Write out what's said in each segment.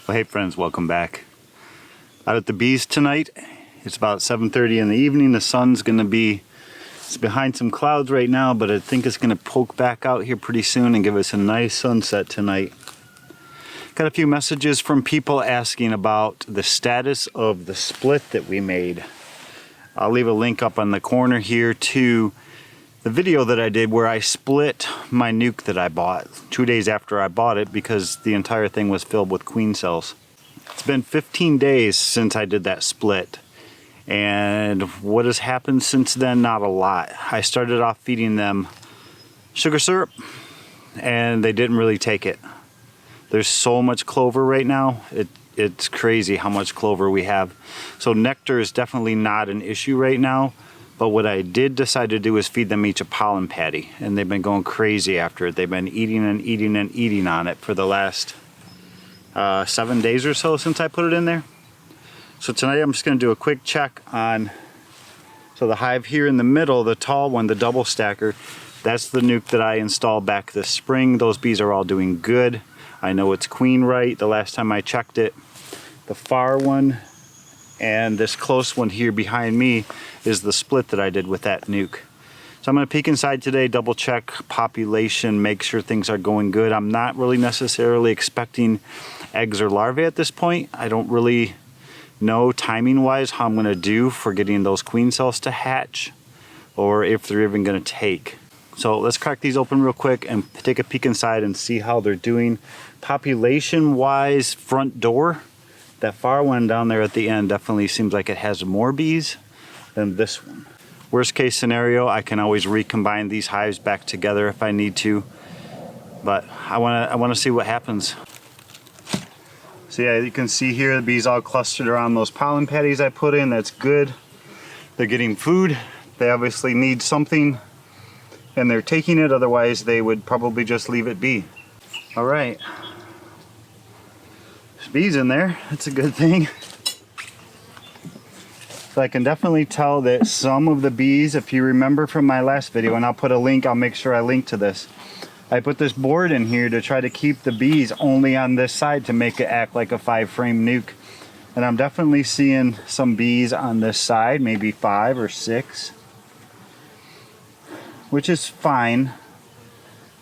Well, hey friends, welcome back. Out at the bees tonight. It's about 7:30 in the evening. The sun's gonna be, it's behind some clouds right now, but I think it's gonna poke back out here pretty soon and give us a nice sunset tonight. Got a few messages from people asking about the status of the split that we made. I'll leave a link up on the corner here to the video that I did where I split my nuke that I bought 2 days after I bought it because the entire thing was filled with queen cells. It's been 15 days since I did that split, and what has happened since then? Not a lot. I started off feeding them sugar syrup and they didn't really take it. There's so much clover right now, it's crazy how much clover we have. So nectar is definitely not an issue right now. But what I did decide to do is feed them each a pollen patty, and they've been going crazy after it. They've been eating and eating and eating on it for the last 7 days or so since I put it in there. So tonight I'm just going to do a quick check on, so the hive here in the middle, the tall one, the double stacker, that's the nuke that I installed back this spring. Those bees are all doing good. I know it's queen right the last time I checked it. The far one and this close one here behind me is the split that I did with that nuke. So I'm going to peek inside today, double check population, make sure things are going good. I'm not really necessarily expecting eggs or larvae at this point. I don't really know timing wise how I'm going to do for getting those queen cells to hatch or if they're even going to take. So let's crack these open real quick and take a peek inside and see how they're doing. Population wise, front door, that far one down there at the end definitely seems like it has more bees than this one. Worst case scenario, I can always recombine these hives back together if I need to, but I want to see what happens. So yeah, you can see here the bees all clustered around those pollen patties I put in. That's good. They're getting food. They obviously need something and they're taking it, otherwise they would probably just leave it be. All right. There's bees in there. That's a good thing. So I can definitely tell that some of the bees, if you remember from my last video, and I'll put a link, I'll make sure I link to this. I put this board in here to try to keep the bees only on this side to make it act like a 5-frame nuke. And I'm definitely seeing some bees on this side, maybe 5 or 6, which is fine.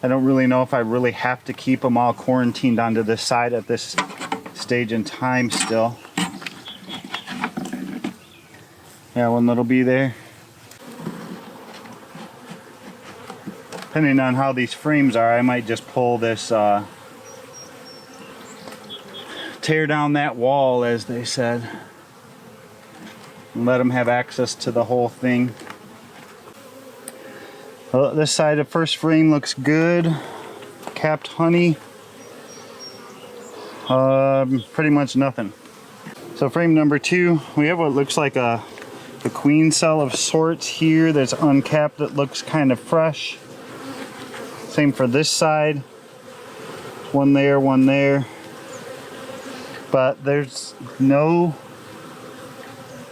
I don't really know if I really have to keep them all quarantined onto this side at this stage in time still. Yeah, one little bee there. Depending on how these frames are, I might just pull this, tear down that wall, as they said, and let them have access to the whole thing. Well, this side of first frame looks good. Capped honey. Pretty much nothing. So frame number 2, we have what looks like a queen cell of sorts here that's uncapped, that looks kind of fresh. Same for this side. One there, one there. But there's no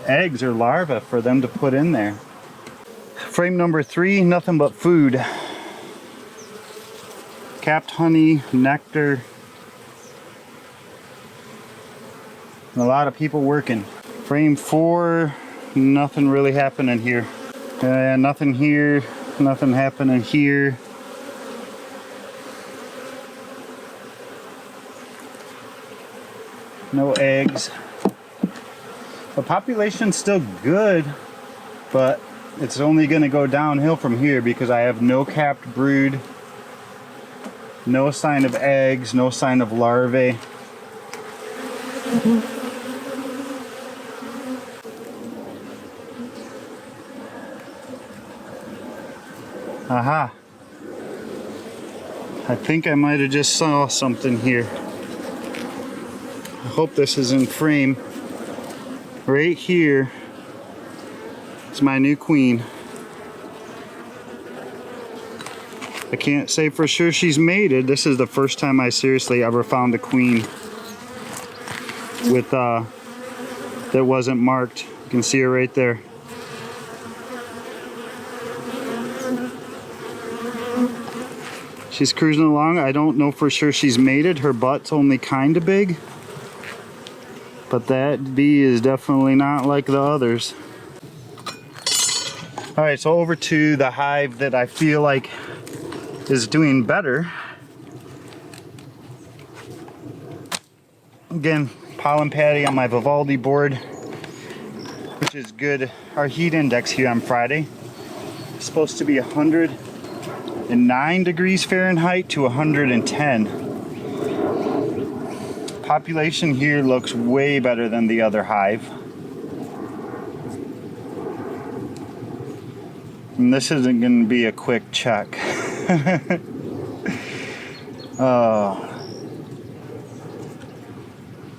eggs or larvae for them to put in there. Frame number 3, nothing but food. Capped honey, nectar. And a lot of people working. Frame 4, nothing really happening here. Nothing here, nothing happening here. No eggs. The population's still good, but it's only going to go downhill from here because I have no capped brood, no sign of eggs, no sign of larvae. Aha! I think I might have just saw something here. I hope this is in frame. Right here is my new queen. I can't say for sure she's mated. This is the first time I seriously ever found a queen with that wasn't marked. You can see her right there. She's cruising along. I don't know for sure she's mated. Her butt's only kind of big. But that bee is definitely not like the others. All right, so over to the hive that I feel like is doing better. Again, pollen patty on my Vivaldi board, which is good. Our heat index here on Friday is supposed to be 109 degrees Fahrenheit to 110. Population here looks way better than the other hive. And this isn't going to be a quick check.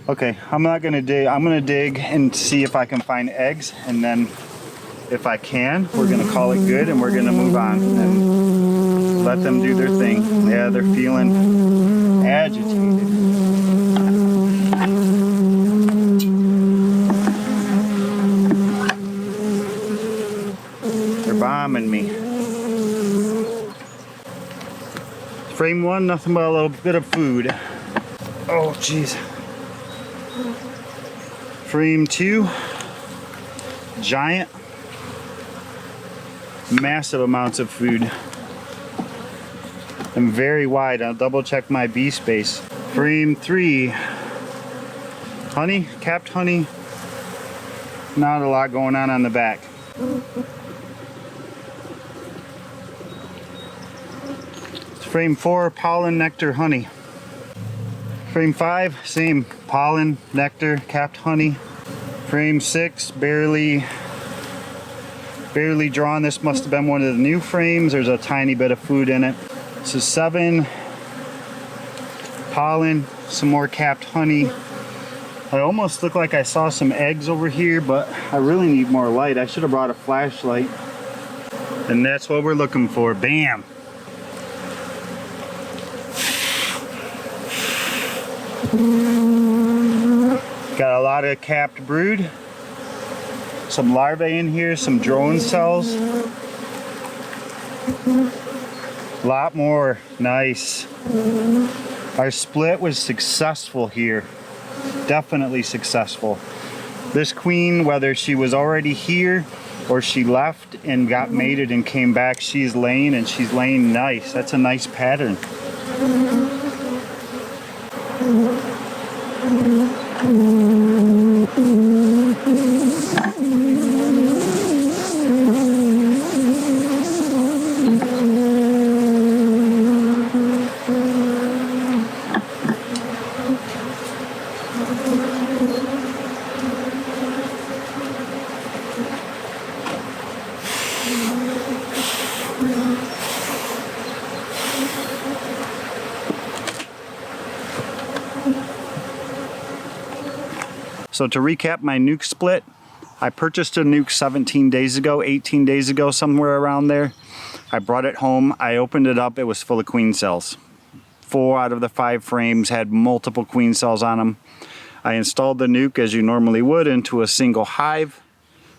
Okay, I'm not going to dig. I'm going to dig and see if I can find eggs, and then if I can, we're going to call it good and we're going to move on and let them do their thing. Yeah, they're feeling agitated. They're bombing me. Frame one, nothing but a little bit of food. Oh, jeez. Frame two, giant, massive amounts of food. And very wide. I'll double check my bee space. Frame three, honey, capped honey. Not a lot going on the back. Frame four, pollen, nectar, honey. Frame five, same, pollen, nectar, capped honey. Frame six, barely drawn. This must have been one of the new frames. There's a tiny bit of food in it. So seven, pollen, some more capped honey. I almost look like I saw some eggs over here, but I really need more light. I should have brought a flashlight. And that's what we're looking for. Bam! Got a lot of capped brood, some larvae in here, some drone cells, a lot more. Nice. Our split was successful here, definitely successful. This queen, whether she was already here or she left and got mated and came back, she's laying, and she's laying nice. That's a nice pattern. So to recap my nuke split, I purchased a nuke 17 days ago, 18 days ago, somewhere around there. I brought it home, I opened it up, it was full of queen cells. 4 out of the 5 frames had multiple queen cells on them. I installed the nuke as you normally would into a single hive.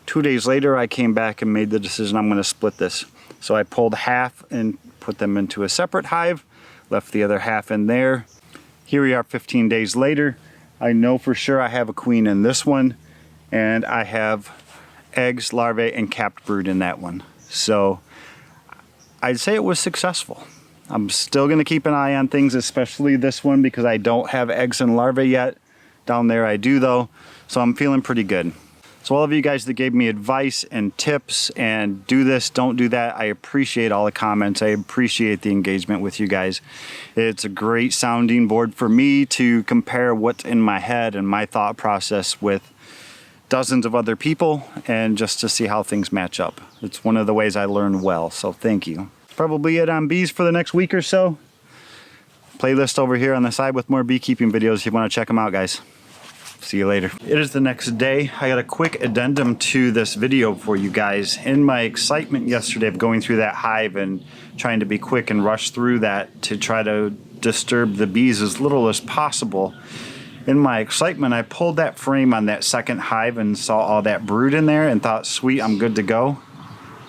2 days later I came back and made the decision I'm going to split this. So I pulled half and put them into a separate hive, left the other half in there. Here we are 15 days later. I know for sure I have a queen in this one, and I have eggs, larvae, and capped brood in that one. So I'd say it was successful. I'm still going to keep an eye on things, especially this one, because I don't have eggs and larvae yet. Down there I do though, so I'm feeling pretty good. So all of you guys that gave me advice and tips and do this, don't do that, I appreciate all the comments. I appreciate the engagement with you guys. It's a great sounding board for me to compare what's in my head and my thought process with dozens of other people, and just to see how things match up. It's one of the ways I learn well, so thank you. Probably it on bees for the next week or so. Playlist over here on the side with more beekeeping videos if you want to check them out, guys. See you later. It is the next day. I got a quick addendum to this video for you guys. In my excitement yesterday of going through that hive and trying to be quick and rush through that to try to disturb the bees as little as possible, in my excitement I pulled that frame on that second hive and saw all that brood in there and thought, sweet, I'm good to go.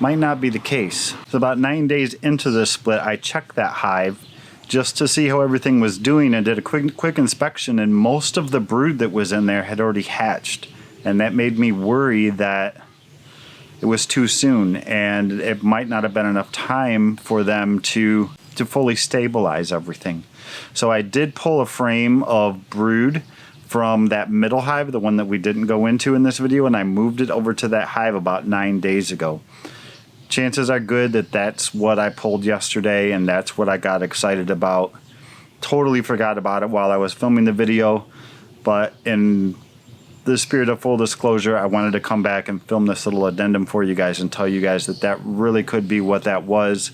Might not be the case. So about 9 days into the split, I checked that hive just to see how everything was doing, and did a quick inspection, and most of the brood that was in there had already hatched, and that made me worry that it was too soon and it might not have been enough time for them to fully stabilize everything. So I did pull a frame of brood from that middle hive, the one that we didn't go into in this video, and I moved it over to that hive about 9 days ago. Chances are good that that's what I pulled yesterday, and that's what I got excited about. Totally forgot about it while I was filming the video, but in the spirit of full disclosure, I wanted to come back and film this little addendum for you guys and tell you guys that that really could be what that was,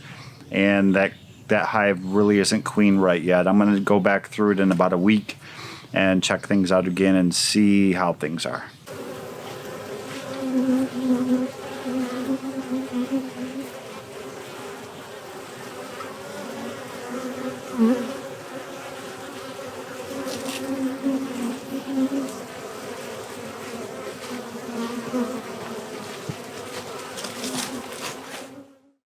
and that hive really isn't queen right yet. I'm going to go back through it in about a week and check things out again and see how things are.